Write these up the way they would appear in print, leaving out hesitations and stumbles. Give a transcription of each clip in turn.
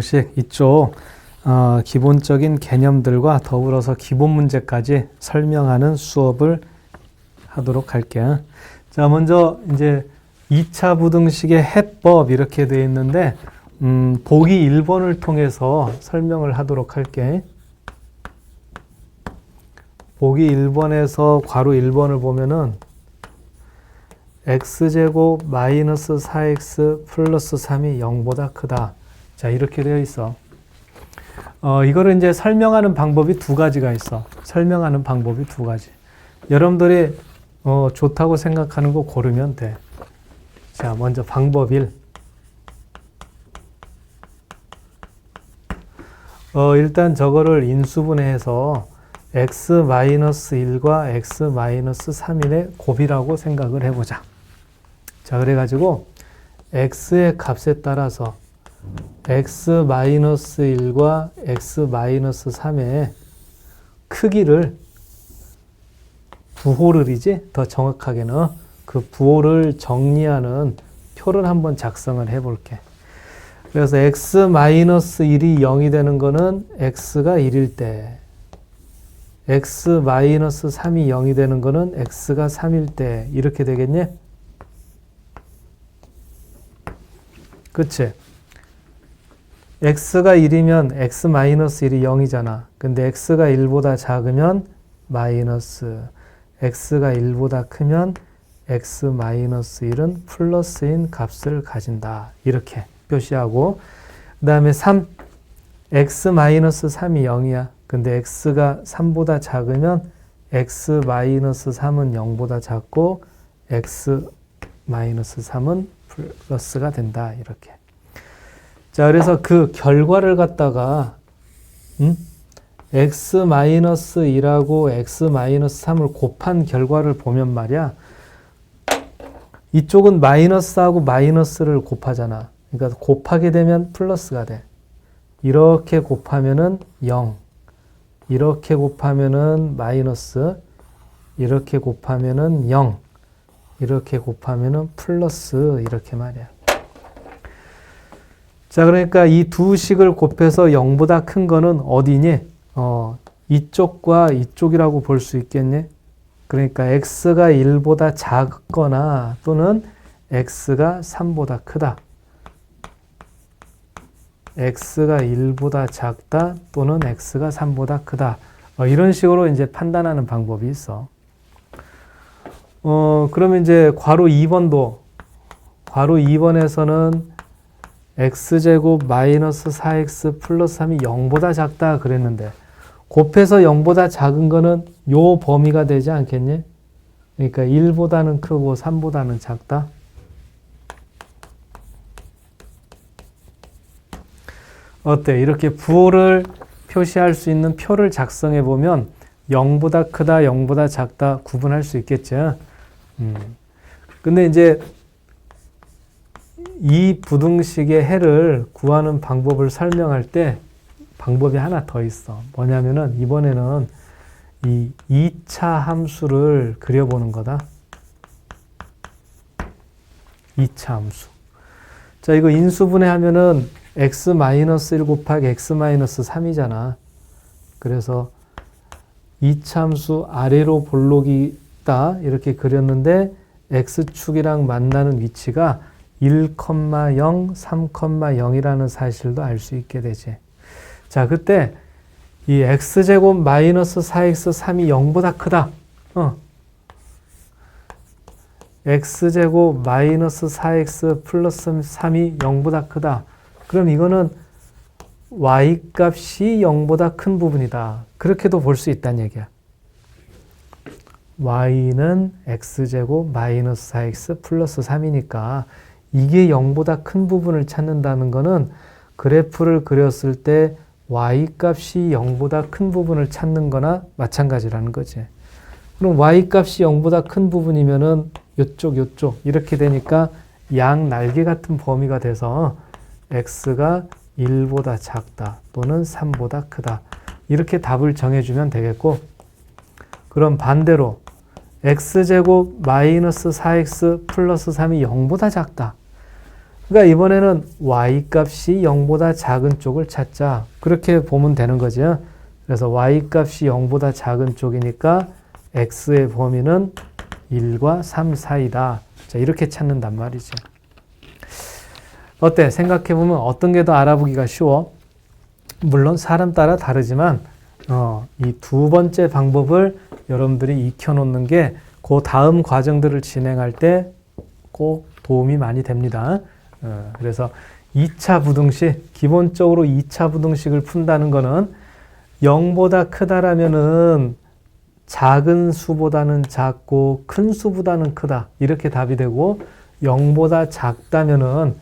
식 이쪽 기본적인 개념들과 더불어서 기본 문제까지 설명하는 수업을 하도록 할게요. 자, 먼저 이제 2차 부등식의 해법 이렇게 되어 있는데 보기 1번을 통해서 설명을 하도록 할게. 보기 1번에서 괄호 1번을 보면은 x제곱 마이너스 4x 플러스 3이 0보다 크다. 자, 이렇게 되어 있어. 이거를 이제 설명하는 방법이 두 가지가 있어. 설명하는 방법이 두 가지. 여러분들이 좋다고 생각하는 거 고르면 돼. 자, 먼저 방법 1. 일단 저거를 인수분해해서 x-1과 x-3의 곱이라고 생각을 해보자. 자, 그래가지고 x의 값에 따라서 x-1과 x-3의 크기를 부호를이지 더 정확하게는 그 부호를 정리하는 표를 한번 작성을 해볼게. 그래서 x-1이 0이 되는 거는 x가 1일 때, x-3이 0이 되는 거는 x가 3일 때 이렇게 되겠니? 그치? x가 1이면 x-1이 0이잖아. 근데 x가 1보다 작으면 마이너스, x가 1보다 크면 x-1은 플러스인 값을 가진다. 이렇게 표시하고, 그 다음에 3, x-3이 0이야. 근데 x가 3보다 작으면 x-3은 0보다 작고 x-3은 플러스가 된다. 이렇게. 자, 그래서 그 결과를 갖다가 x-1하고 x-3을 곱한 결과를 보면 말이야. 이쪽은 마이너스하고 마이너스를 곱하잖아. 그러니까 곱하게 되면 플러스가 돼. 이렇게 곱하면은 0. 이렇게 곱하면은 마이너스. 이렇게 곱하면은 0. 이렇게 곱하면은 플러스. 이렇게 말이야. 자, 그러니까 이 두 식을 곱해서 0보다 큰 거는 어디니? 이쪽과 이쪽이라고 볼 수 있겠니? 그러니까 x가 1보다 작거나 또는 x가 3보다 크다. x가 1보다 작다 또는 x가 3보다 크다. 이런 식으로 이제 판단하는 방법이 있어. 그러면 이제 괄호 2번에서는 x제곱 마이너스 4x 플러스 3이 0보다 작다 그랬는데 곱해서 0보다 작은 거는 요 범위가 되지 않겠니? 그러니까 1보다는 크고 3보다는 작다. 어때? 이렇게 부호를 표시할 수 있는 표를 작성해 보면 0보다 크다, 0보다 작다 구분할 수 있겠죠. 근데 이제 이 부등식의 해를 구하는 방법을 설명할 때 방법이 하나 더 있어. 뭐냐면은 이번에는 이 2차 함수를 그려보는 거다. 2차 함수. 자, 이거 인수분해하면은 x-1 곱하기 x-3이잖아. 그래서 2차 함수 아래로 볼록이 있다. 이렇게 그렸는데 x축이랑 만나는 위치가 1,0, 3,0이라는 사실도 알 수 있게 되지. 자, 그때 이 x제곱 마이너스 4x 3이 0보다 크다. x제곱 마이너스 4x 플러스 3이 0보다 크다. 그럼 이거는 y값이 0보다 큰 부분이다. 그렇게도 볼 수 있다는 얘기야. y는 x제곱 마이너스 4x 플러스 3이니까 이게 0보다 큰 부분을 찾는다는 거는 그래프를 그렸을 때 y값이 0보다 큰 부분을 찾는 거나 마찬가지라는 거지. 그럼 y값이 0보다 큰 부분이면은 요쪽 이렇게 되니까 양 날개 같은 범위가 돼서 x가 1보다 작다 또는 3보다 크다. 이렇게 답을 정해주면 되겠고, 그럼 반대로 x제곱 마이너스 4x 플러스 3이 0보다 작다. 그러니까 이번에는 y값이 0보다 작은 쪽을 찾자. 그렇게 보면 되는 거죠. 그래서 y값이 0보다 작은 쪽이니까 x의 범위는 1과 3 사이다. 자, 이렇게 찾는단 말이죠. 어때? 생각해보면 어떤 게 더 알아보기가 쉬워? 물론 사람 따라 다르지만 이 두 번째 방법을 여러분들이 익혀놓는 게 그 다음 과정들을 진행할 때 꼭 도움이 많이 됩니다. 그래서 2차 부등식, 기본적으로 2차 부등식을 푼다는 거는 0보다 크다라면은 작은 수보다는 작고 큰 수보다는 크다. 이렇게 답이 되고 0보다 작다면은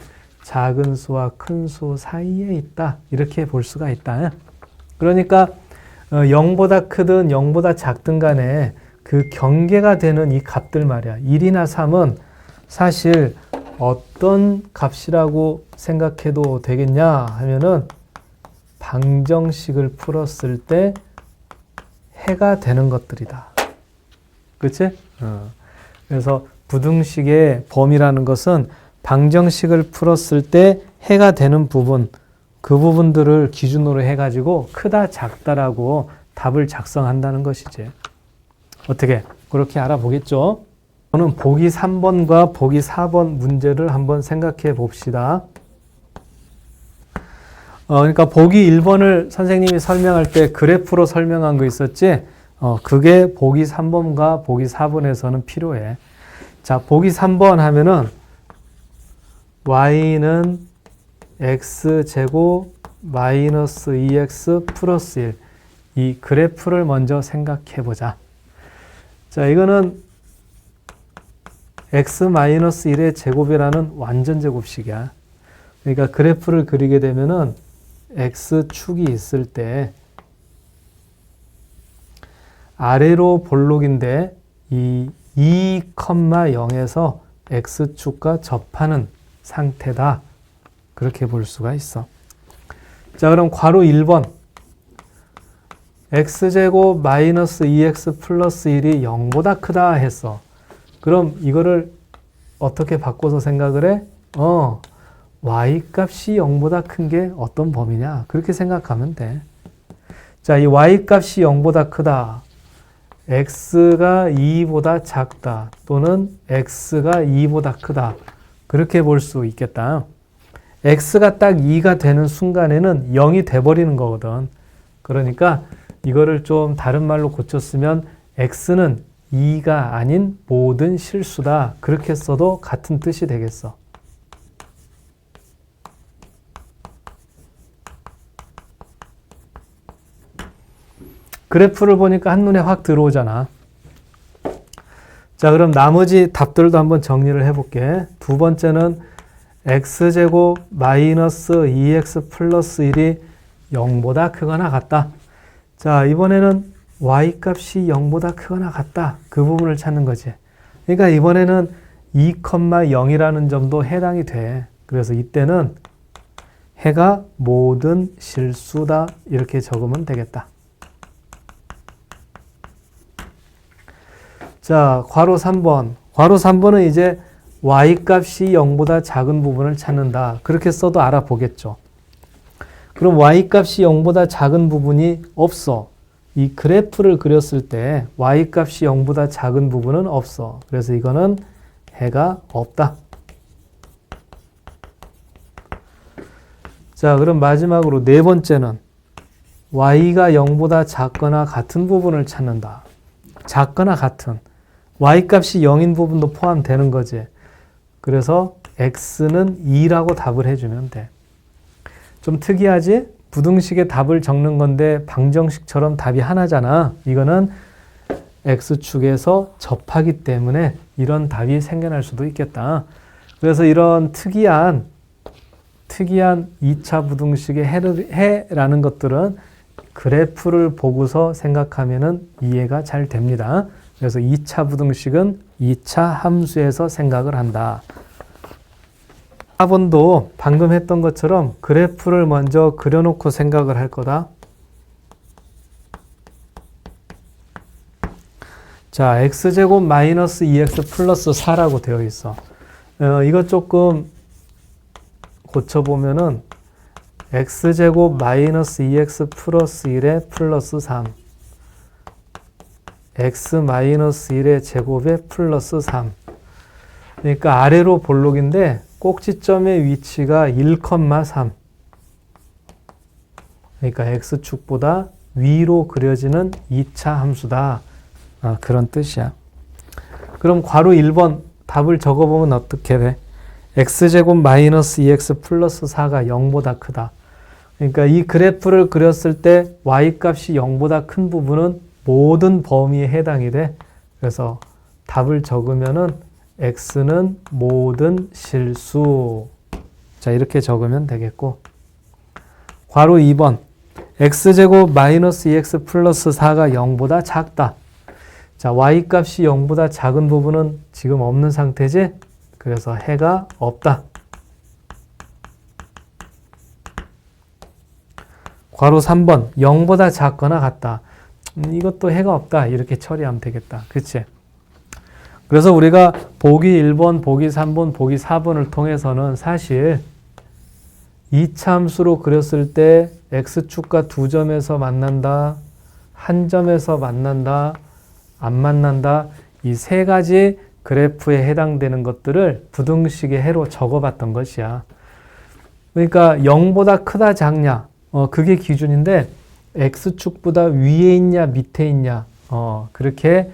작은 수와 큰 수 사이에 있다. 이렇게 볼 수가 있다. 그러니까 0보다 크든 0보다 작든 간에 그 경계가 되는 이 값들 말이야. 1이나 3은 사실 어떤 값이라고 생각해도 되겠냐 하면은 방정식을 풀었을 때 해가 되는 것들이다. 그치? 그래서 부등식의 범위라는 것은 방정식을 풀었을 때 해가 되는 부분, 그 부분들을 기준으로 해가지고 크다, 작다라고 답을 작성한다는 것이지. 어떻게? 그렇게 알아보겠죠? 저는 보기 3번과 보기 4번 문제를 한번 생각해 봅시다. 그러니까 보기 1번을 선생님이 설명할 때 그래프로 설명한 거 있었지? 그게 보기 3번과 보기 4번에서는 필요해. 자, 보기 3번 하면은 y는 x제곱 마이너스 2x 플러스 1. 이 그래프를 먼저 생각해 보자. 자, 이거는 x-1의 제곱이라는 완전 제곱식이야. 그러니까 그래프를 그리게 되면은 x축이 있을 때 아래로 볼록인데 이 2,0에서 x축과 접하는 상태다. 그렇게 볼 수가 있어. 자, 그럼 괄호 1번. x제곱 마이너스 2x 플러스 1이 0보다 크다 했어. 그럼 이거를 어떻게 바꿔서 생각을 해? y값이 0보다 큰 게 어떤 범위냐? 그렇게 생각하면 돼. 자, 이 y값이 0보다 크다. x가 2보다 작다. 또는 x가 2보다 크다. 그렇게 볼 수 있겠다. x가 딱 2가 되는 순간에는 0이 돼버리는 거거든. 그러니까 이거를 좀 다른 말로 고쳤으면 x는 2가 아닌 모든 실수다. 그렇게 써도 같은 뜻이 되겠어. 그래프를 보니까 한눈에 확 들어오잖아. 자, 그럼 나머지 답들도 한번 정리를 해볼게. 두 번째는 x제곱 마이너스 2x 플러스 1이 0보다 크거나 같다. 자, 이번에는 y값이 0보다 크거나 같다. 그 부분을 찾는 거지. 그러니까 이번에는 2,0이라는 점도 해당이 돼. 그래서 이때는 해가 모든 실수다. 이렇게 적으면 되겠다. 자, 괄호 3번. 괄호 3번은 이제 y값이 0보다 작은 부분을 찾는다. 그렇게 써도 알아보겠죠. 그럼 y값이 0보다 작은 부분이 없어. 이 그래프를 그렸을 때 y값이 0보다 작은 부분은 없어. 그래서 이거는 해가 없다. 자, 그럼 마지막으로 네 번째는 y가 0보다 작거나 같은 부분을 찾는다. 작거나 같은. y값이 0인 부분도 포함되는 거지. 그래서 x는 2라고 답을 해주면 돼. 좀 특이하지? 부등식의 답을 적는 건데 방정식처럼 답이 하나잖아. 이거는 x축에서 접하기 때문에 이런 답이 생겨날 수도 있겠다. 그래서 이런 특이한 2차 부등식의 해라는 것들은 그래프를 보고서 생각하면은 이해가 잘 됩니다. 그래서 2차 부등식은 2차 함수에서 생각을 한다. 4번도 방금 했던 것처럼 그래프를 먼저 그려놓고 생각을 할 거다. 자, x제곱 마이너스 2x 플러스 4라고 되어 있어. 이거 조금 고쳐보면은 x제곱 마이너스 2x 플러스 1에 플러스 3 x 마이너스 1의 제곱에 플러스 3 그러니까 아래로 볼록인데 꼭지점의 위치가 1,3 그러니까 x축보다 위로 그려지는 2차 함수다. 그런 뜻이야. 그럼 괄호 1번 답을 적어보면 어떻게 돼? x제곱 마이너스 2x 플러스 4가 0보다 크다. 그러니까 이 그래프를 그렸을 때 y값이 0보다 큰 부분은 모든 범위에 해당이 돼. 그래서 답을 적으면은 x는 모든 실수. 자, 이렇게 적으면 되겠고. 괄호 2번. x제곱 마이너스 2x 플러스 4가 0보다 작다. 자, y값이 0보다 작은 부분은 지금 없는 상태지? 그래서 해가 없다. 괄호 3번. 0보다 작거나 같다. 이것도 해가 없다. 이렇게 처리하면 되겠다. 그치? 그래서 우리가 보기 1번, 보기 3번, 보기 4번을 통해서는 사실 이차함수로 그렸을 때 x축과 두 점에서 만난다, 한 점에서 만난다, 안 만난다, 이 세 가지 그래프에 해당되는 것들을 부등식의 해로 적어봤던 것이야. 그러니까 0보다 크다 작냐, 그게 기준인데 x축보다 위에 있냐 밑에 있냐, 그렇게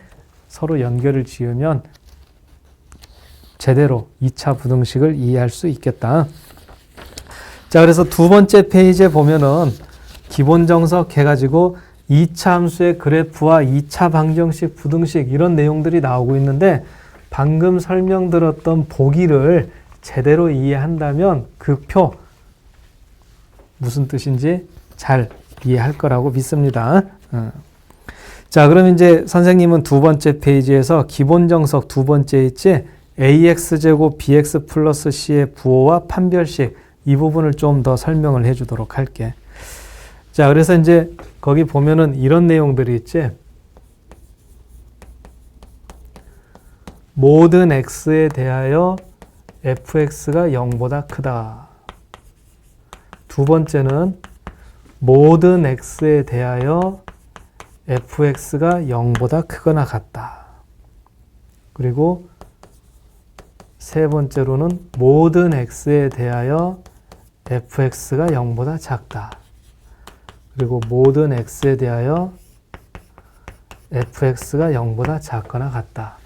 서로 연결을 지으면 제대로 2차 부등식을 이해할 수 있겠다. 자, 그래서 두 번째 페이지에 보면은 기본 정석 해가지고 2차 함수의 그래프와 2차 방정식, 부등식 이런 내용들이 나오고 있는데 방금 설명드렸던 보기를 제대로 이해한다면 그 표 무슨 뜻인지 잘 이해할 거라고 믿습니다. 자, 그럼 이제 선생님은 두 번째 페이지에서 기본 정석 두 번째 있지? ax제곱 bx 플러스 c의 부호와 판별식 이 부분을 좀 더 설명을 해 주도록 할게. 자, 그래서 이제 거기 보면은 이런 내용들이 있지? 모든 x에 대하여 fx가 0보다 크다. 두 번째는 모든 x에 대하여 fx가 0보다 크거나 같다. 그리고 세 번째로는 모든 x에 대하여 fx가 0보다 작다. 그리고 모든 x에 대하여 fx가 0보다 작거나 같다.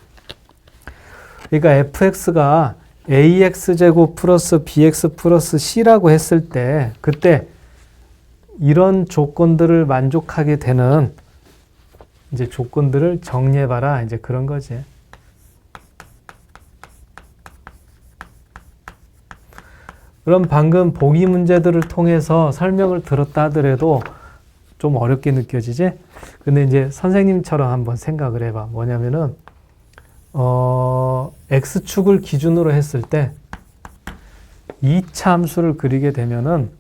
그러니까 fx가 ax제곱 플러스 bx 플러스 c라고 했을 때 그때 이런 조건들을 만족하게 되는 이제 조건들을 정리해봐라. 이제 그런 거지. 그럼 방금 보기 문제들을 통해서 설명을 들었다 하더라도 좀 어렵게 느껴지지? 근데 이제 선생님처럼 한번 생각을 해봐. 뭐냐면은, x축을 기준으로 했을 때 2차 함수를 그리게 되면은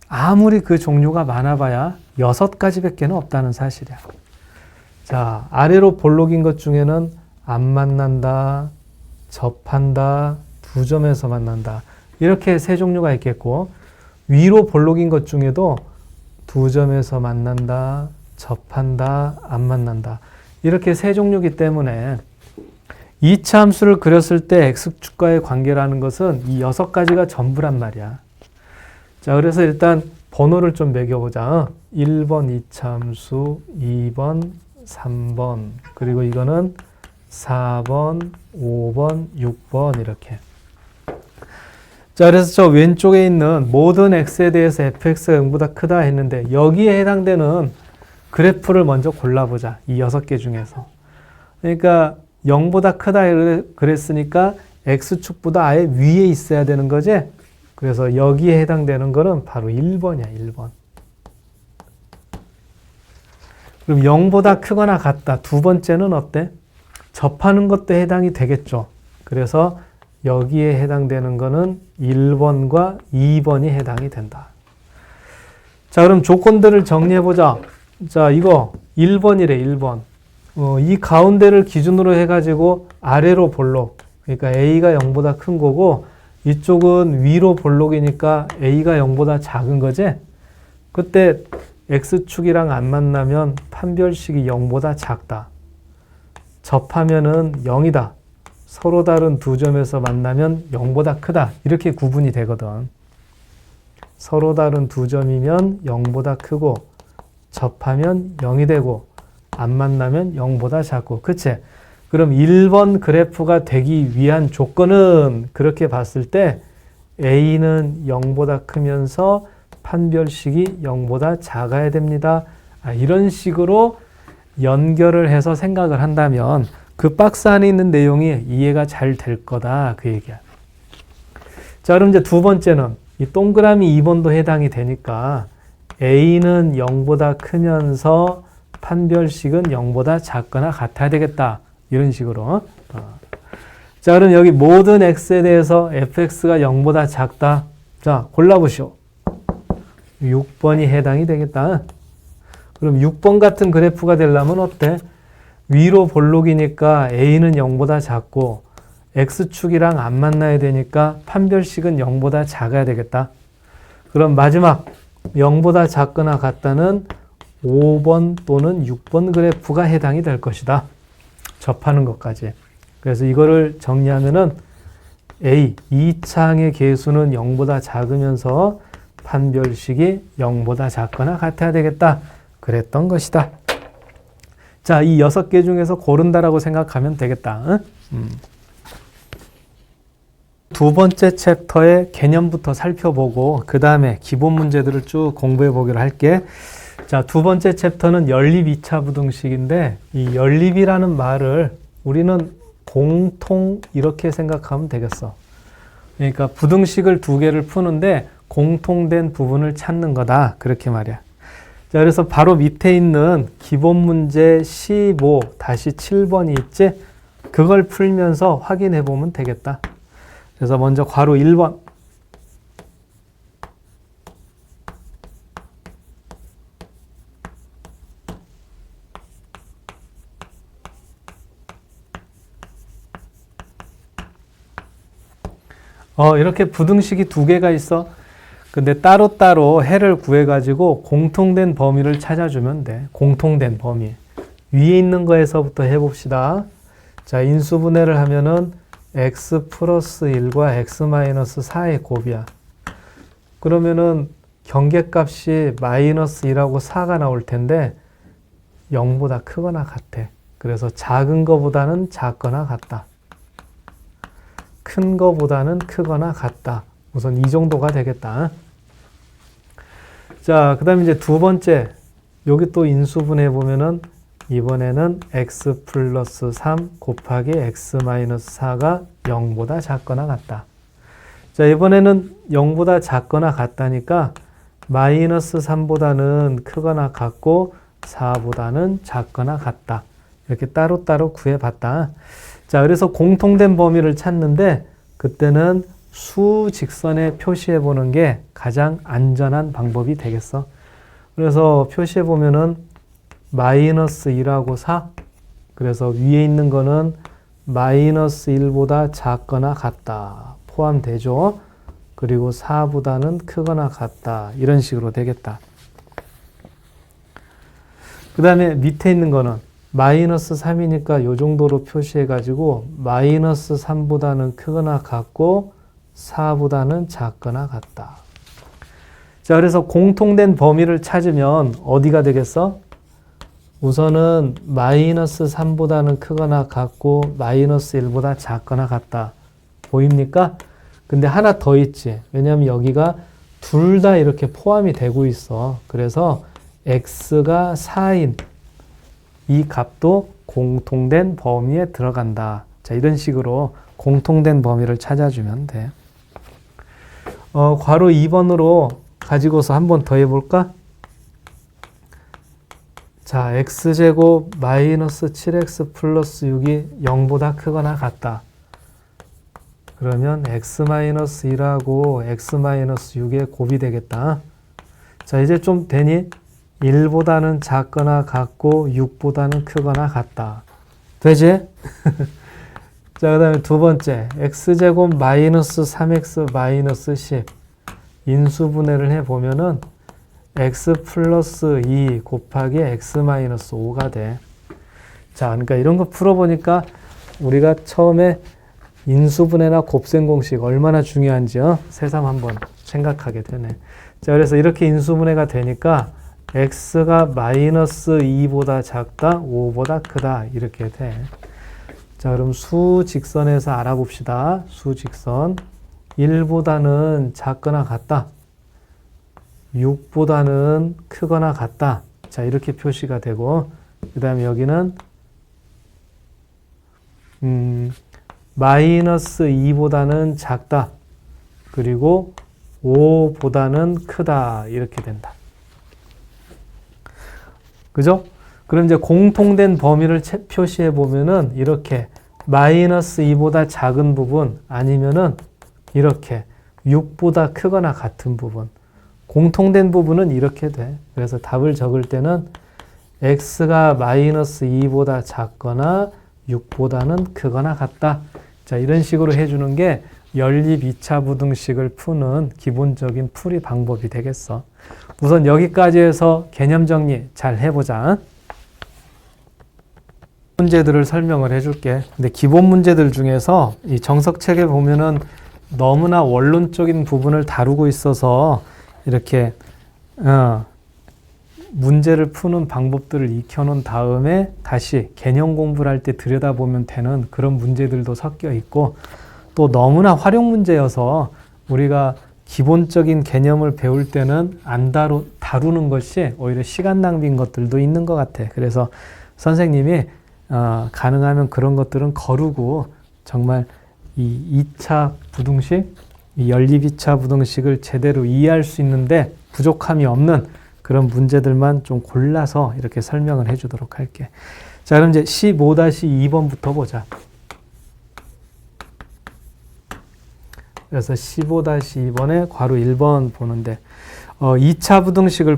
아무리 그 종류가 많아봐야 6가지밖에 없다는 사실이야. 자, 아래로 볼록인 것 중에는 안 만난다, 접한다, 두 점에서 만난다. 이렇게 세 종류가 있겠고, 위로 볼록인 것 중에도 두 점에서 만난다, 접한다, 안 만난다. 이렇게 세 종류이기 때문에 2차 함수를 그렸을 때 x축과의 관계라는 것은 이 6가지가 전부란 말이야. 자, 그래서 일단 번호를 좀 매겨보자. 1번 2차 함수, 2번, 3번, 그리고 이거는 4번, 5번, 6번 이렇게. 자, 그래서 저 왼쪽에 있는 모든 x에 대해서 fx가 0보다 크다 했는데 여기에 해당되는 그래프를 먼저 골라보자. 이 6개 중에서. 그러니까 0보다 크다 그랬으니까 x축보다 아예 위에 있어야 되는 거지. 그래서 여기에 해당되는 거는 바로 1번이야. 1번. 그럼 0보다 크거나 같다. 두 번째는 어때? 접하는 것도 해당이 되겠죠. 그래서 여기에 해당되는 거는 1번과 2번이 해당이 된다. 자, 그럼 조건들을 정리해보자. 자, 이거 1번이래. 1번. 이 가운데를 기준으로 해가지고 아래로 볼록. 그러니까 A가 0보다 큰 거고 이쪽은 위로 볼록이니까 a가 0보다 작은 거지? 그때 x축이랑 안 만나면 판별식이 0보다 작다. 접하면은 0이다. 서로 다른 두 점에서 만나면 0보다 크다. 이렇게 구분이 되거든. 서로 다른 두 점이면 0보다 크고 접하면 0이 되고 안 만나면 0보다 작고. 그치? 그럼 1번 그래프가 되기 위한 조건은 그렇게 봤을 때 a는 0보다 크면서 판별식이 0보다 작아야 됩니다. 이런 식으로 연결을 해서 생각을 한다면 그 박스 안에 있는 내용이 이해가 잘 될 거다. 그 얘기야. 자, 그럼 이제 두 번째는 이 동그라미 2번도 해당이 되니까 a는 0보다 크면서 판별식은 0보다 작거나 같아야 되겠다. 이런 식으로. 자, 그럼 여기 모든 x에 대해서 fx가 0보다 작다. 자, 골라보시오. 6번이 해당이 되겠다. 그럼 6번 같은 그래프가 되려면 어때? 위로 볼록이니까 a는 0보다 작고 x축이랑 안 만나야 되니까 판별식은 0보다 작아야 되겠다. 그럼 마지막 0보다 작거나 같다는 5번 또는 6번 그래프가 해당이 될 것이다. 접하는 것까지. 그래서 이거를 정리하면은 A, 2차항의 계수는 0보다 작으면서 판별식이 0보다 작거나 같아야 되겠다. 그랬던 것이다. 자, 이 6개 중에서 고른다라고 생각하면 되겠다. 응? 두 번째 챕터의 개념부터 살펴보고 그 다음에 기본 문제들을 쭉 공부해 보기로 할게. 자, 두 번째 챕터는 연립 2차 부등식인데 이 연립이라는 말을 우리는 공통 이렇게 생각하면 되겠어. 그러니까 부등식을 두 개를 푸는데 공통된 부분을 찾는 거다. 그렇게 말이야. 자, 그래서 바로 밑에 있는 기본 문제 15-7번이 있지? 그걸 풀면서 확인해 보면 되겠다. 그래서 먼저 괄호 1번. 이렇게 부등식이 두 개가 있어. 근데 따로따로 해를 구해가지고 공통된 범위를 찾아주면 돼. 공통된 범위. 위에 있는 거에서부터 해봅시다. 자, 인수분해를 하면은 x 플러스 1과 x 마이너스 4의 곱이야. 그러면은 경계값이 마이너스 1하고 4가 나올 텐데 0보다 크거나 같아. 그래서 작은 거보다는 작거나 같다. 큰 거보다는 크거나 같다. 우선 이 정도가 되겠다. 자, 그 다음에 이제 두 번째. 여기 또 인수분해 보면은 이번에는 x 플러스 3 곱하기 x 마이너스 4가 0보다 작거나 같다. 자, 이번에는 0보다 작거나 같다니까 마이너스 3보다는 크거나 같고 4보다는 작거나 같다. 이렇게 따로따로 구해봤다. 자, 그래서 공통된 범위를 찾는데 그때는 수직선에 표시해 보는 게 가장 안전한 방법이 되겠어. 그래서 표시해 보면은 마이너스 1하고 4. 그래서 위에 있는 거는 마이너스 1보다 작거나 같다. 포함되죠. 그리고 4보다는 크거나 같다. 이런 식으로 되겠다. 그 다음에 밑에 있는 거는 마이너스 3이니까 이 정도로 표시해가지고 마이너스 3보다는 크거나 같고 4보다는 작거나 같다. 자, 그래서 공통된 범위를 찾으면 어디가 되겠어? 우선은 마이너스 3보다는 크거나 같고 마이너스 1보다 작거나 같다. 보입니까? 근데 하나 더 있지. 왜냐하면 여기가 둘 다 이렇게 포함이 되고 있어. 그래서 x가 4인 이 값도 공통된 범위에 들어간다. 자, 이런 식으로 공통된 범위를 찾아주면 돼. 괄호 2번으로 가지고서 한 번 더 해볼까? 자, x제곱 마이너스 7x 플러스 6이 0보다 크거나 같다. 그러면 x 마이너스 1하고 x 마이너스 6의 곱이 되겠다. 자, 이제 좀 되니? 1보다는 작거나 같고 6보다는 크거나 같다. 되지? 자, 그 다음에 두 번째, x제곱 마이너스 3x 마이너스 10 인수분해를 해보면은 x 플러스 2 곱하기 x 마이너스 5가 돼. 자, 그러니까 이런 거 풀어보니까 우리가 처음에 인수분해나 곱셈 공식 얼마나 중요한지요? 새삼 한번 생각하게 되네. 자, 그래서 이렇게 인수분해가 되니까 x가 마이너스 2보다 작다, 5보다 크다 이렇게 돼. 자, 그럼 수직선에서 알아봅시다. 수직선 1보다는 작거나 같다. 6보다는 크거나 같다. 자, 이렇게 표시가 되고 그 다음에 여기는 마이너스 2보다는 작다. 그리고 5보다는 크다. 이렇게 된다. 그죠? 그럼 이제 공통된 범위를 표시해 보면은 이렇게 마이너스 2보다 작은 부분 아니면은 이렇게 6보다 크거나 같은 부분. 공통된 부분은 이렇게 돼. 그래서 답을 적을 때는 x가 마이너스 2보다 작거나 6보다는 크거나 같다. 자, 이런 식으로 해주는 게 연립 2차 부등식을 푸는 기본적인 풀이 방법이 되겠어. 우선 여기까지 해서 개념 정리 잘 해보자. 문제들을 설명을 해줄게. 근데 기본 문제들 중에서 이 정석책에 보면은 너무나 원론적인 부분을 다루고 있어서 이렇게 문제를 푸는 방법들을 익혀놓은 다음에 다시 개념 공부를 할 때 들여다보면 되는 그런 문제들도 섞여 있고 또 너무나 활용 문제여서 우리가 기본적인 개념을 배울 때는 안 다루는 것이 오히려 시간 낭비인 것들도 있는 것 같아. 그래서 선생님이 가능하면 그런 것들은 거르고 정말 이 2차 부등식, 이 연립 2차 부등식을 제대로 이해할 수 있는데 부족함이 없는 그런 문제들만 좀 골라서 이렇게 설명을 해주도록 할게. 자, 그럼 이제 15-2번부터 보자. 그래서 15-2번에 괄호 1번 보는데 2차 부등식을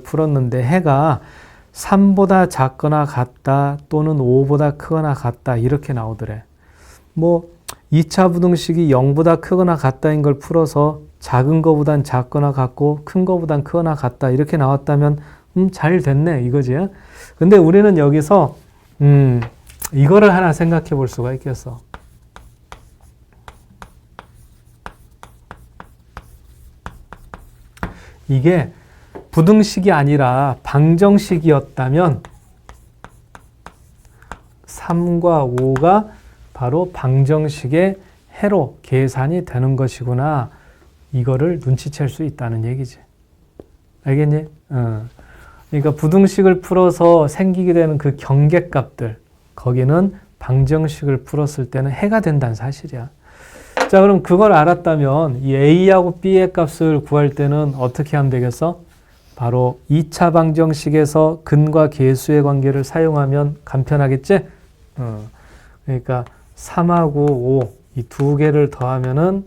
풀었는데 해가 3보다 작거나 같다 또는 5보다 크거나 같다 이렇게 나오더래. 뭐 2차 부등식이 0보다 크거나 같다인 걸 풀어서 작은 거보단 작거나 같고 큰 거보단 크거나 같다 이렇게 나왔다면 잘 됐네 이거지. 근데 우리는 여기서 이거를 하나 생각해 볼 수가 있겠어. 이게 부등식이 아니라 방정식이었다면 3과 5가 바로 방정식의 해로 계산이 되는 것이구나. 이거를 눈치챌 수 있다는 얘기지. 알겠니? 그러니까 부등식을 풀어서 생기게 되는 그 경계값들, 거기는 방정식을 풀었을 때는 해가 된다는 사실이야. 자, 그럼 그걸 알았다면 이 A하고 B의 값을 구할 때는 어떻게 하면 되겠어? 바로 2차 방정식에서 근과 계수의 관계를 사용하면 간편하겠지? 그러니까 3하고 5, 이 두 개를 더하면은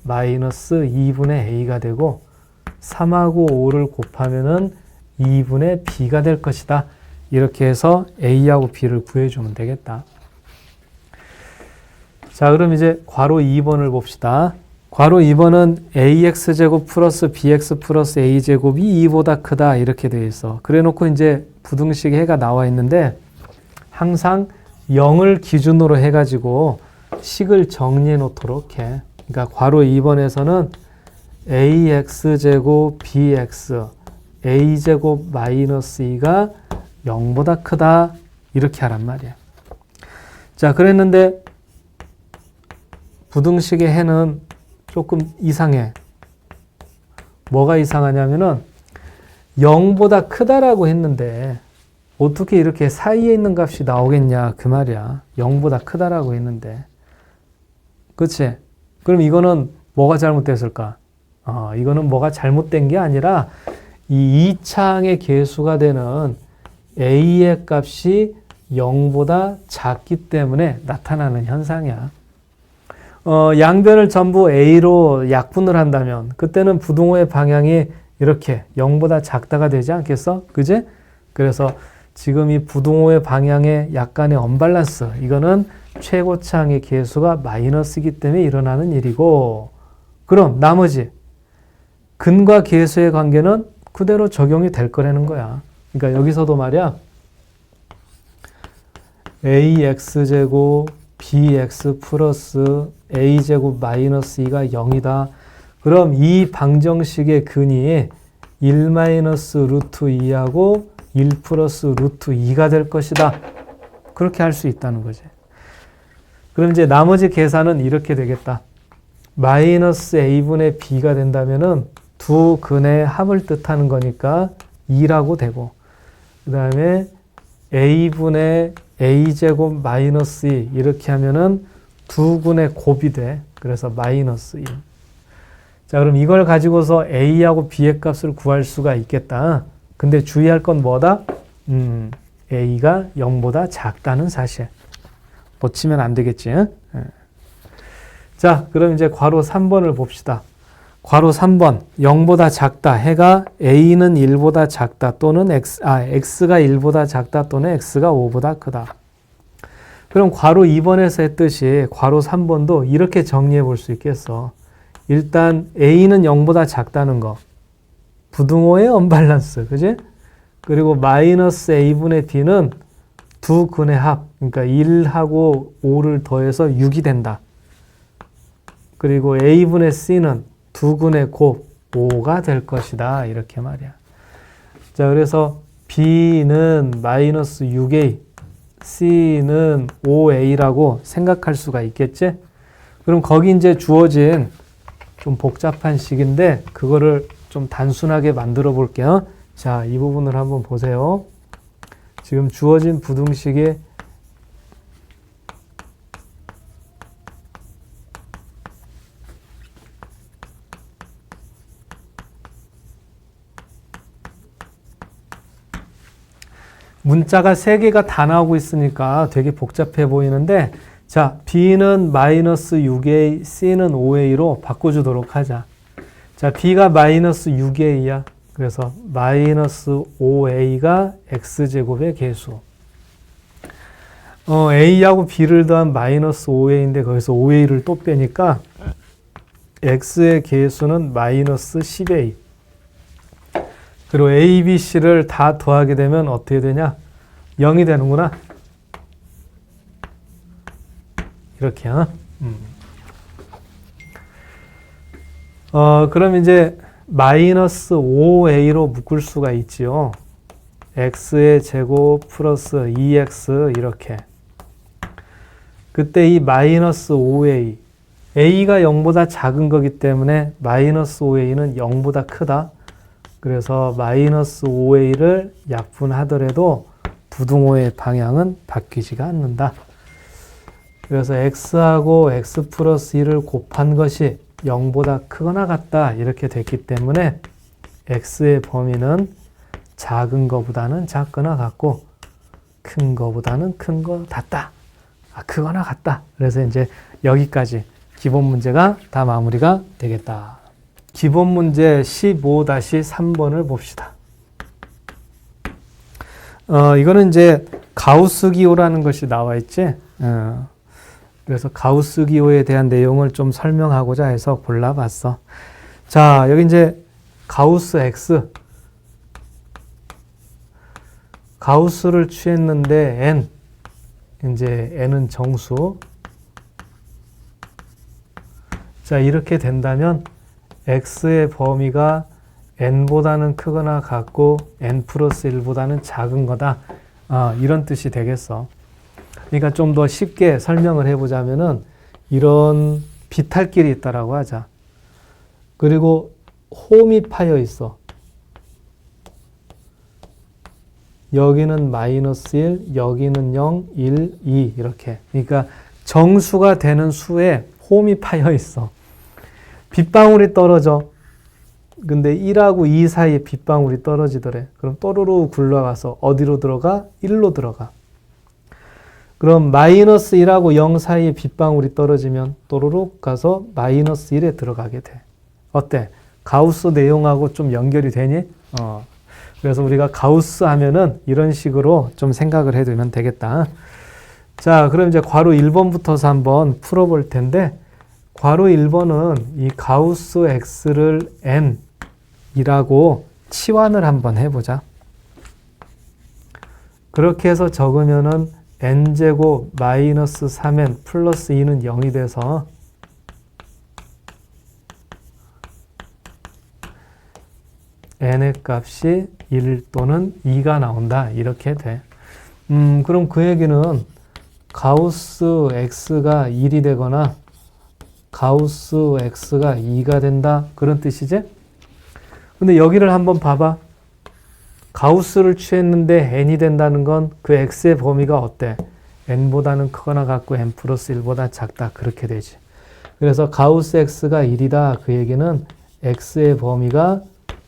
마이너스 2분의 A가 되고 3하고 5를 곱하면은 2분의 B가 될 것이다. 이렇게 해서 A하고 B를 구해주면 되겠다. 자, 그럼 이제 괄호 2번을 봅시다. 괄호 2번은 AX제곱 플러스 BX 플러스 A제곱이 2보다 크다 이렇게 되어 있어. 그래 놓고 이제 부등식 해가 나와 있는데 항상 0을 기준으로 해가지고 식을 정리해 놓도록 해. 그러니까 괄호 2번에서는 AX제곱 BX A제곱 마이너스 2가 0보다 크다 이렇게 하란 말이야. 자, 그랬는데 부등식의 해는 조금 이상해. 뭐가 이상하냐면은 0보다 크다라고 했는데 어떻게 이렇게 사이에 있는 값이 나오겠냐 그 말이야. 0보다 크다라고 했는데. 그치? 그럼 이거는 뭐가 잘못됐을까? 이거는 뭐가 잘못된 게 아니라 이 2차항의 계수가 되는 A의 값이 0보다 작기 때문에 나타나는 현상이야. 양변을 전부 A로 약분을 한다면 그때는 부등호의 방향이 이렇게 0보다 작다가 되지 않겠어? 그지? 그래서 지금 이 부등호의 방향에 약간의 언밸런스, 이거는 최고차항의 계수가 마이너스이기 때문에 일어나는 일이고, 그럼 나머지 근과 계수의 관계는 그대로 적용이 될 거라는 거야. 그러니까 여기서도 말이야, ax제곱 bx 플러스 a제곱 마이너스 2가 0이다. 그럼 이 방정식의 근이 1 마이너스 루트 2하고 1 플러스 루트 2가 될 것이다. 그렇게 할 수 있다는 거지. 그럼 이제 나머지 계산은 이렇게 되겠다. 마이너스 a분의 b가 된다면은 두 근의 합을 뜻하는 거니까 2라고 되고, 그 다음에 a분의 a제곱 마이너스 2 이렇게 하면은 두 근의 곱이 돼. 그래서 마이너스 1. 자, 그럼 이걸 가지고서 a하고 b의 값을 구할 수가 있겠다. 근데 주의할 건 뭐다? a가 0보다 작다는 사실. 놓치면 안 되겠지. 자, 그럼 이제 괄호 3번을 봅시다. 괄호 3번 0보다 작다 해가 a는 1보다 작다 또는 x가 1보다 작다 또는 x가 5보다 크다. 그럼 괄호 2번에서 했듯이 괄호 3번도 이렇게 정리해 볼 수 있겠어. 일단 a는 0보다 작다는 거. 부등호의 언밸런스. 그지? 그리고 마이너스 a분의 b는 두 근의 합. 그러니까 1하고 5를 더해서 6이 된다. 그리고 a분의 c는 두 근의 곱 5가 될 것이다. 이렇게 말이야. 자, 그래서 b는 마이너스 6a, c는 5a라고 생각할 수가 있겠지? 그럼 거기 이제 주어진 좀 복잡한 식인데 그거를 좀 단순하게 만들어 볼게요. 자, 이 부분을 한번 보세요. 지금 주어진 부등식이 문자가 3개가 다 나오고 있으니까 되게 복잡해 보이는데, 자, b는 마이너스 6a, c는 5a로 바꿔주도록 하자. 자, b가 마이너스 6a야. 그래서 마이너스 5a가 x제곱의 계수. a하고 b를 더한 마이너스 5a인데 거기서 5a를 또 빼니까 x의 계수는 마이너스 10a. 그리고 a, b, c를 다 더하게 되면 어떻게 되냐? 0이 되는구나. 이렇게. 그럼 이제 마이너스 5a로 묶을 수가 있지요. x의 제곱 플러스 2x 이렇게. 그때 이 마이너스 5a, a가 0보다 작은 거기 때문에 마이너스 5a는 0보다 크다. 그래서 마이너스 5a를 약분하더라도 부등호의 방향은 바뀌지가 않는다. 그래서 x하고 x 플러스 1을 곱한 것이 0보다 크거나 같다 이렇게 됐기 때문에 x의 범위는 작은 거보다는 작거나 같고 큰 거보다는 큰 거 같다. 크거나 같다. 그래서 이제 여기까지 기본 문제가 다 마무리가 되겠다. 기본 문제 15-3번을 봅시다. 이거는 이제 가우스 기호라는 것이 나와 있지. 그래서 가우스 기호에 대한 내용을 좀 설명하고자 해서 골라봤어. 자, 여기 이제 가우스 X. 가우스를 취했는데 N. 이제 N은 정수. 자, 이렇게 된다면 X의 범위가 N보다는 크거나 같고 N 플러스 1보다는 작은 거다. 이런 뜻이 되겠어. 그러니까 좀 더 쉽게 설명을 해보자면은 이런 비탈길이 있다라고 하자. 그리고 홈이 파여 있어. 여기는 마이너스 1, 여기는 0, 1, 2 이렇게. 그러니까 정수가 되는 수에 홈이 파여 있어. 빗방울이 떨어져. 근데 1하고 2 사이에 빗방울이 떨어지더래. 그럼 또르르 굴러가서 어디로 들어가? 1로 들어가. 그럼 마이너스 1하고 0 사이에 빗방울이 떨어지면 또르륵 가서 마이너스 1에 들어가게 돼. 어때? 가우스 내용하고 좀 연결이 되니? 그래서 우리가 가우스 하면은 이런 식으로 좀 생각을 해두면 되겠다. 자, 그럼 이제 괄호 1번부터서 한번 풀어볼 텐데, 괄호 1번은 이 가우스 x를 n이라고 치환을 한번 해보자. 그렇게 해서 적으면은 n제곱 마이너스 3n 플러스 2는 0이 돼서 n의 값이 1 또는 2가 나온다. 이렇게 돼. 그럼 그 얘기는 가우스 x가 1이 되거나 가우스 x가 2가 된다. 그런 뜻이지? 근데 여기를 한번 봐봐. 가우스를 취했는데 n이 된다는 건 그 x의 범위가 어때? n보다는 크거나 같고 n 플러스 1보다 작다. 그렇게 되지. 그래서 가우스 x가 1이다. 그 얘기는 x의 범위가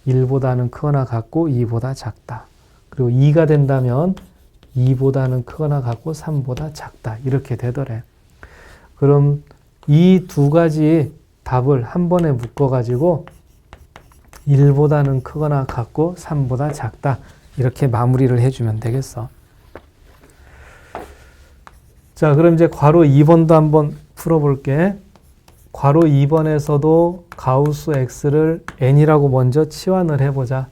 1보다는 크거나 같고 2보다 작다. 그리고 2가 된다면 2보다는 크거나 같고 3보다 작다. 이렇게 되더래. 그럼 이 두 가지 답을 한 번에 묶어가지고 1보다는 크거나 같고 3보다 작다. 이렇게 마무리를 해주면 되겠어. 자, 그럼 이제 괄호 2번도 한번 풀어볼게. 괄호 2번에서도 가우스 x를 n이라고 먼저 치환을 해보자.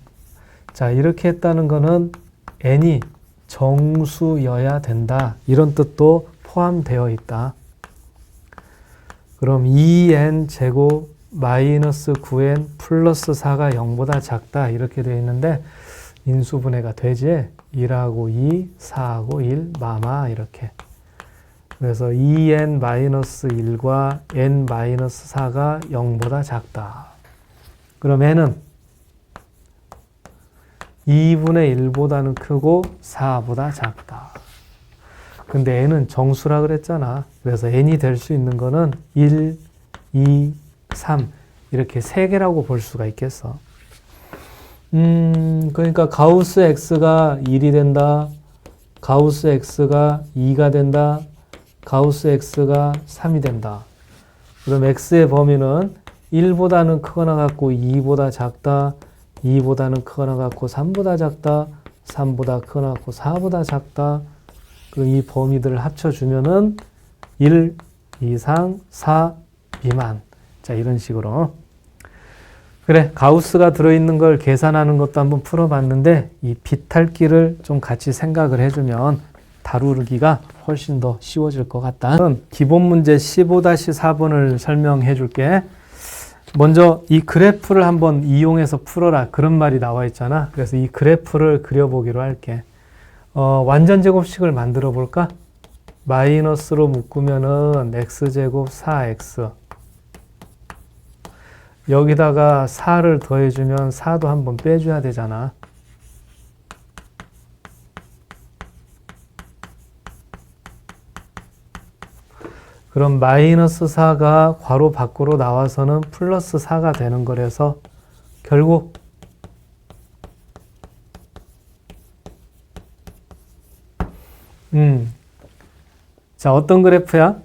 자, 이렇게 했다는 거는 n이 정수여야 된다. 이런 뜻도 포함되어 있다. 그럼 2n 제곱 마이너스 9n 플러스 4가 0보다 작다. 이렇게 되어 있는데 인수분해가 되지. 1하고 2, 4하고 1, 마마 이렇게. 그래서 2n 마이너스 1과 n 마이너스 4가 0보다 작다. 그럼 n은 2분의 1보다는 크고 4보다 작다. 근데 n은 정수라 그랬잖아. 그래서 n이 될 수 있는 거는 1, 2, 3 이렇게 3개라고 볼 수가 있겠어. 그러니까 가우스 x가 1이 된다. 가우스 x가 2가 된다. 가우스 x가 3이 된다. 그럼 x의 범위는 1보다는 크거나 같고 2보다 작다. 2보다는 크거나 같고 3보다 작다. 3보다 크거나 같고 4보다 작다. 그럼 이 범위들을 합쳐주면은 1 이상 4 미만. 자, 이런 식으로. 그래, 가우스가 들어있는 걸 계산하는 것도 한번 풀어봤는데 이 비탈기를 좀 같이 생각을 해주면 다루기가 훨씬 더 쉬워질 것 같다. 기본 문제 15-4번을 설명해 줄게. 먼저 이 그래프를 한번 이용해서 풀어라. 그런 말이 나와 있잖아. 그래서 이 그래프를 그려보기로 할게. 완전 제곱식을 만들어 볼까? 마이너스로 묶으면은 x제곱 4x. 여기다가 4를 더해주면 4도 한번 빼줘야 되잖아. 그럼 마이너스 4가 괄호 밖으로 나와서는 플러스 4가 되는 거라서 결국 자, 어떤 그래프야?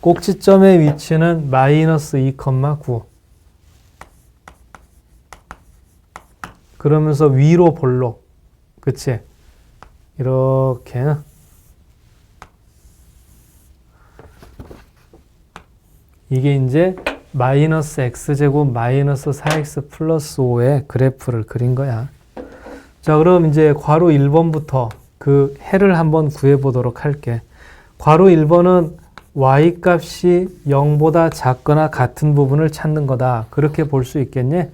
꼭지점의 위치는 마이너스 2,9. 그러면서 위로 볼록. 그치? 이렇게. 이게 이제 마이너스 x제곱 마이너스 4x 플러스 5의 그래프를 그린 거야. 자, 그럼 이제 괄호 1번부터 그 해를 한번 구해보도록 할게. 괄호 1번은 y값이 0보다 작거나 같은 부분을 찾는 거다. 그렇게 볼 수 있겠니?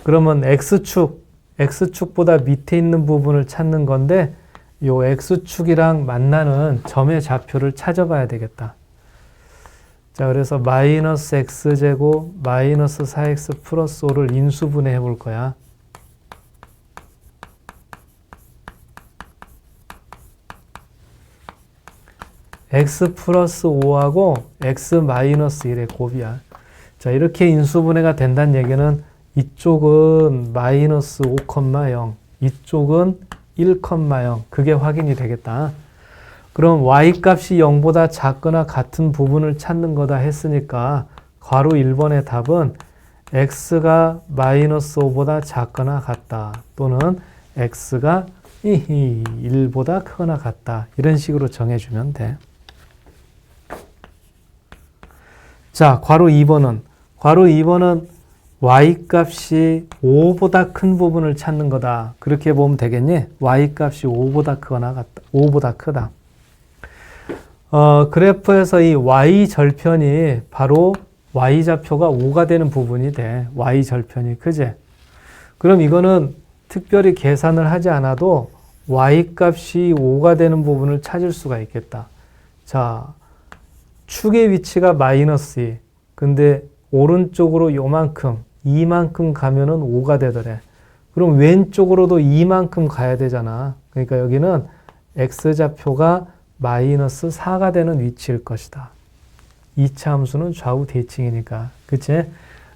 그러면 x축보다 밑에 있는 부분을 찾는 건데 요 x축이랑 만나는 점의 좌표를 찾아봐야 되겠다. 자, 그래서 마이너스 x제곱 마이너스 4x 플러스 5를 인수분해 볼 거야. x 플러스 5하고 x 마이너스 1의 곱이야. 자, 이렇게 인수분해가 된다는 얘기는 이쪽은 마이너스 5,0, 이쪽은 1,0. 그게 확인이 되겠다. 그럼 y값이 0보다 작거나 같은 부분을 찾는 거다 했으니까 괄호 1번의 답은 x가 마이너스 5보다 작거나 같다. 또는 x가 1보다 크거나 같다. 이런 식으로 정해주면 돼. 자, 괄호 2번은 y값이 5보다 큰 부분을 찾는 거다. 그렇게 보면 되겠니? y값이 5보다 크거나 같다. 5보다 크다. 그래프에서 이 y절편이 바로 y좌표가 5가 되는 부분이 돼. y절편이. 그지? 그럼 이거는 특별히 계산을 하지 않아도 y값이 5가 되는 부분을 찾을 수가 있겠다. 자, 축의 위치가 마이너스 2. 근데 오른쪽으로 요만큼, 이만큼 가면은 5가 되더래. 그럼 왼쪽으로도 이만큼 가야 되잖아. 그러니까 여기는 x좌표가 마이너스 4가 되는 위치일 것이다. 2차 함수는 좌우 대칭이니까. 그치?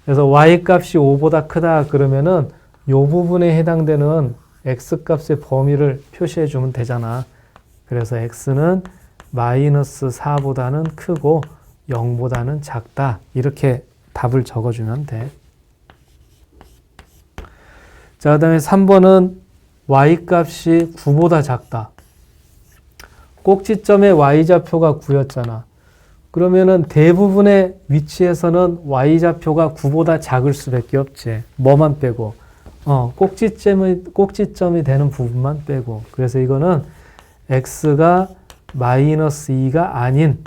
그래서 y값이 5보다 크다 그러면은 요 부분에 해당되는 x값의 범위를 표시해 주면 되잖아. 그래서 x는 마이너스 4보다는 크고 0보다는 작다. 이렇게 답을 적어주면 돼. 자, 그 다음에 3번은 y값이 9보다 작다. 꼭지점의 y좌표가 9였잖아. 그러면은 대부분의 위치에서는 y좌표가 9보다 작을 수밖에 없지. 뭐만 빼고. 꼭지점이 되는 부분만 빼고. 그래서 이거는 x가 마이너스 2가 아닌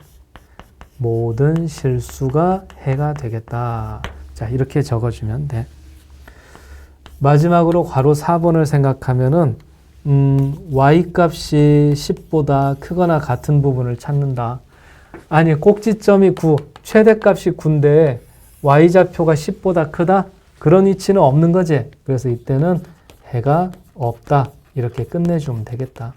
모든 실수가 해가 되겠다. 자, 이렇게 적어주면 돼. 마지막으로 괄호 4번을 생각하면은 y값이 10보다 크거나 같은 부분을 찾는다. 아니, 꼭지점이 9, 최대값이 9인데 y좌표가 10보다 크다? 그런 위치는 없는 거지. 그래서 이때는 해가 없다. 이렇게 끝내주면 되겠다.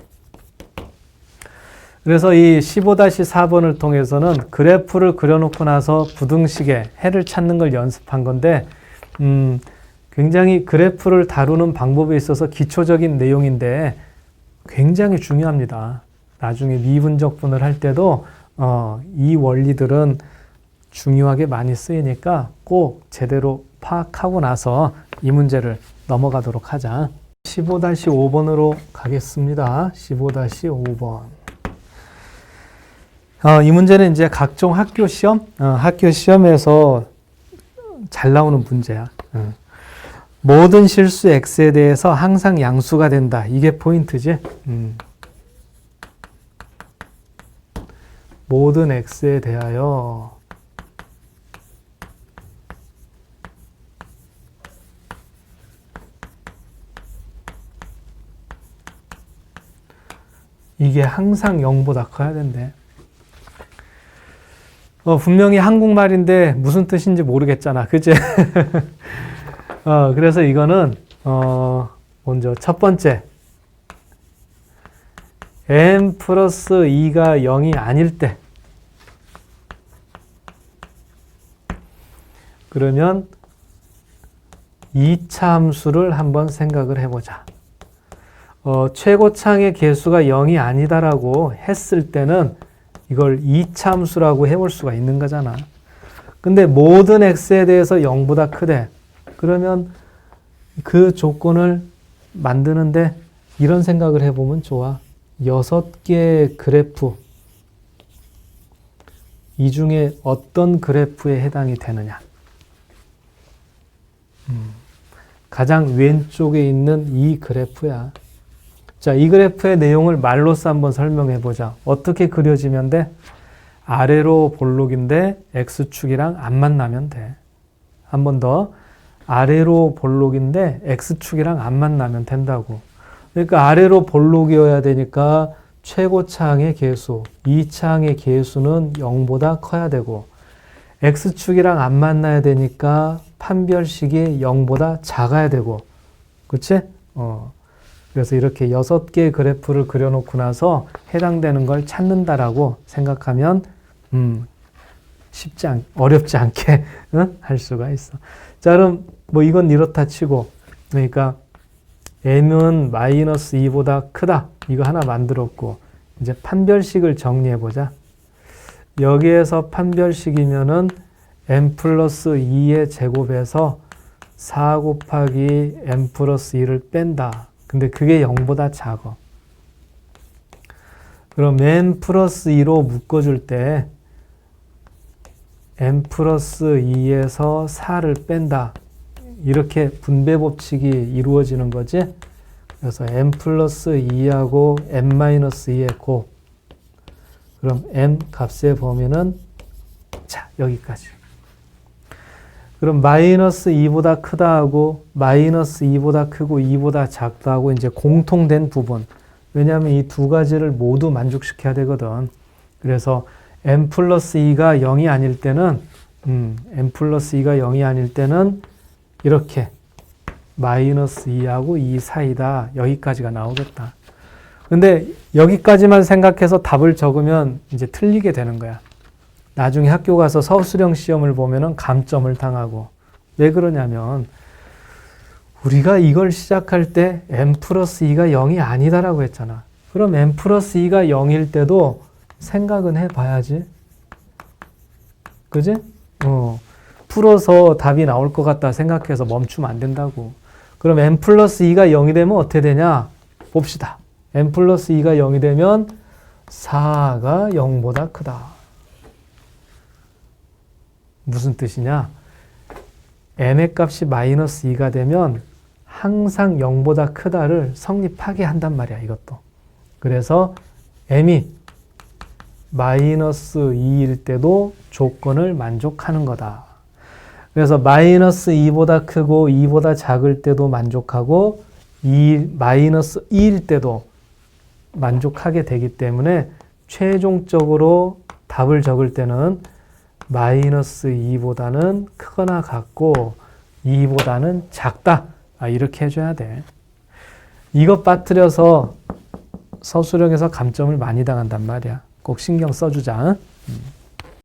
그래서 이 15-4번을 통해서는 그래프를 그려놓고 나서 부등식에 해를 찾는 걸 연습한 건데 굉장히 그래프를 다루는 방법에 있어서 기초적인 내용인데 굉장히 중요합니다. 나중에 미분적분을 할 때도 이 원리들은 중요하게 많이 쓰이니까 꼭 제대로 파악하고 나서 이 문제를 넘어가도록 하자. 15-5번으로 가겠습니다. 15-5번. 이 문제는 이제 각종 학교 시험에서 잘 나오는 문제야. 모든 실수 x에 대해서 항상 양수가 된다. 이게 포인트지. 모든 x에 대하여 이게 항상 0보다 커야 된대. 분명히 한국말인데 무슨 뜻인지 모르겠잖아. 그치? 그래서 이거는, 먼저 첫 번째. n 플러스 2가 0이 아닐 때. 그러면 2차 함수를 한번 생각을 해보자. 최고창의 개수가 0이 아니다라고 했을 때는 이걸 2차 함수라고 해볼 수가 있는 거잖아. 근데 모든 x에 대해서 0보다 크대. 그러면 그 조건을 만드는데 이런 생각을 해보면 좋아. 6개의 그래프. 이 중에 어떤 그래프에 해당이 되느냐. 가장 왼쪽에 있는 이 그래프야. 자, 이 그래프의 내용을 말로써 한번 설명해 보자. 어떻게 그려지면 돼? 아래로 볼록인데 x축이랑 안 만나면 돼. 한 번 더. 아래로 볼록인데 x축이랑 안 만나면 된다고. 그러니까 아래로 볼록이어야 되니까 최고차항의 개수, 2차항의 개수는 0보다 커야 되고 x축이랑 안 만나야 되니까 판별식이 0보다 작아야 되고. 그치? 그래서 이렇게 6개의 그래프를 그려놓고 나서 해당되는 걸 찾는다라고 생각하면 어렵지 않게 할 수가 있어. 자, 그럼 뭐 이건 이렇다 치고, 그러니까 n은 마이너스 2보다 크다. 이거 하나 만들었고, 이제 판별식을 정리해 보자. 여기에서 판별식이면은 n 플러스 2의 제곱에서 4 곱하기 n 플러스 2를 뺀다. 근데 그게 0보다 작아. 그럼 n 플러스 2로 묶어줄 때 n 플러스 2에서 4를 뺀다. 이렇게 분배 법칙이 이루어지는 거지. 그래서 n 플러스 2하고 n 마이너스 2의 곱. 그럼 n 값의 범위는 자 여기까지. 그럼 마이너스 2보다 크다 하고 마이너스 2보다 크고 2보다 작다 하고 이제 공통된 부분. 왜냐하면 이 두 가지를 모두 만족시켜야 되거든. 그래서 n 플러스 2가 0이 아닐 때는 n 플러스 2가 0이 아닐 때는 이렇게 마이너스 2하고 2 사이다. 여기까지가 나오겠다. 근데 여기까지만 생각해서 답을 적으면 이제 틀리게 되는 거야. 나중에 학교 가서 서술형 시험을 보면은 감점을 당하고. 왜 그러냐면 우리가 이걸 시작할 때 n 플러스 2가 0이 아니다라고 했잖아. 그럼 n 플러스 2가 0일 때도 생각은 해봐야지. 그지? 풀어서 답이 나올 것 같다 생각해서 멈추면 안 된다고. 그럼 n 플러스 2가 0이 되면 어떻게 되냐? 봅시다. n 플러스 2가 0이 되면 4가 0보다 크다. 무슨 뜻이냐? n의 값이 마이너스 2가 되면 항상 0보다 크다를 성립하게 한단 말이야, 이것도. 그래서 m이 마이너스 2일 때도 조건을 만족하는 거다. 그래서 마이너스 2보다 크고 2보다 작을 때도 만족하고 마이너스 2일 때도 만족하게 되기 때문에 최종적으로 답을 적을 때는 마이너스 2보다는 크거나 같고 2보다는 작다. 이렇게 해줘야 돼. 이것 빠뜨려서 서술형에서 감점을 많이 당한단 말이야. 꼭 신경 써주자.